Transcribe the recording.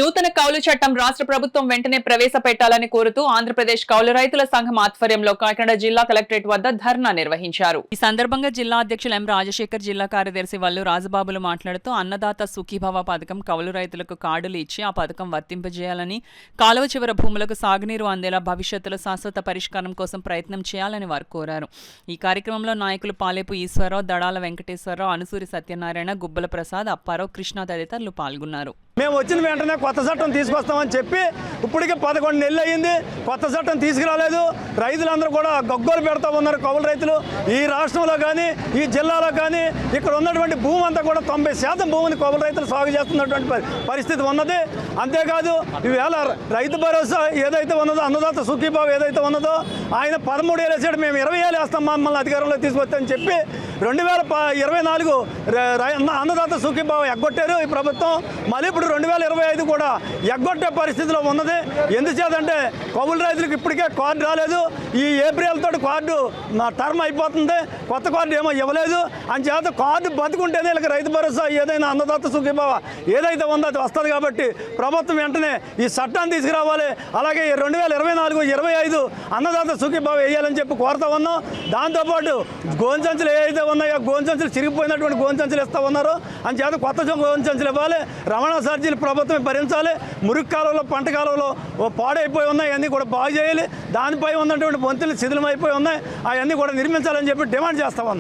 నూతన కౌలు చట్టం రాష్ట్ర ప్రభుత్వం వెంటనే ప్రవేశపెట్టాలని కోరుతూ ఆంధ్రప్రదేశ్ కౌలు రైతుల సంఘం ఆధ్వర్యంలో కాకినాడ జిల్లా కలెక్టరేట్ వద్ద ధర్నా నిర్వహించారు. ఈ సందర్భంగా జిల్లా అధ్యక్షులు ఎం రాజశేఖర్, జిల్లా కార్యదర్శి వల్లు రాజబాబులు మాట్లాడుతూ అన్నదాత సుఖీభవ పథకం కౌలు రైతులకు కార్డులు ఇచ్చి ఆ పథకం వర్తింపజేయాలని, కాలువ చివర భూములకు సాగునీరు అందేలా భవిష్యత్తులో శాశ్వత పరిష్కారం కోసం ప్రయత్నం చేయాలని వారు కోరారు. ఈ కార్యక్రమంలో నాయకులు పాలేపు ఈశ్వరరావు, దడాల వెంకటేశ్వరరావు, అనుసూరి సత్యనారాయణ, గుబ్బల ప్రసాద్, అప్పారావు, కృష్ణ తదితరులు పాల్గొన్నారు. మేము వచ్చిన వెంటనే కొత్త చట్టం తీసుకొస్తామని చెప్పి ఇప్పటికే 11 నెలలు అయ్యింది. కొత్త చట్టం తీసుకురాలేదు. రైతులందరూ కూడా గగ్గోలు పెడతా ఉన్నారు. కౌలు రైతులు ఈ రాష్ట్రంలో కానీ ఈ జిల్లాలో కానీ ఇక్కడ ఉన్నటువంటి భూమి అంతా కూడా 90% భూమిని కౌలు రైతులు సాగు చేస్తున్నటువంటి పరిస్థితి ఉన్నది. అంతేకాదు ఈవేళ రైతు భరోసా ఏదైతే ఉన్నదో, అన్నదాత సుఖీభావ ఏదైతే ఉన్నదో, ఆయన 13 ఏళ్ళు వేసాడు. మేము 20 ఏళ్ళు వేస్తాం మమ్మల్ని అధికారంలో తీసుకొస్తామని చెప్పి 2024 అన్నదాత సుఖీభావ ఎగ్గొట్టారు ఈ ప్రభుత్వం. మళ్ళీ ఇప్పుడు 2025 కూడా ఎగ్గొట్టే పరిస్థితిలో ఉన్నది. ఎందుచేతంటే కౌలు రైతులకు ఇప్పటికే కార్డు రాలేదు. ఈ ఏప్రిల్ తోటి కార్డు నా టర్మ్ అయిపోతుంది. కొత్త కార్డు ఏమో ఇవ్వలేదు. అంచేత కార్డు బతుకుంటేనే వీళ్ళకి రైతు భరోసా ఏదైనా అన్నదాత సుఖీభావ ఏదైతే ఉందో అది వస్తుంది. కాబట్టి ప్రభుత్వం వెంటనే ఈ చట్టాన్ని తీసుకురావాలి. అలాగే 2024-25 అన్నదాత సుఖీభావ వేయాలని చెప్పి కోరుతా ఉన్నాం. దాంతోపాటు గోను సంచులు ఏవైతే ఉన్నాయో గోను సంచులు చిరిగిపోయినటువంటి గోను సంచులు ఇస్తూ ఉన్నారు. అంచేత కొత్త గోను సంచులు ఇవ్వాలి. రవాణా ఛార్జీలు ప్రభుత్వం భరించాలి. మురుగు కాలంలో, పంట కాలంలో పాడైపోయి ఉన్నాయి, అన్నీ కూడా బాగు చేయాలి. దానిపై ఉన్నటువంటి వంతులు శిథిలమైపోయి ఉన్నాయి, అవన్నీ కూడా నిర్మించాలని చెప్పి డిమాండ్ చేస్తా ఉన్నాం.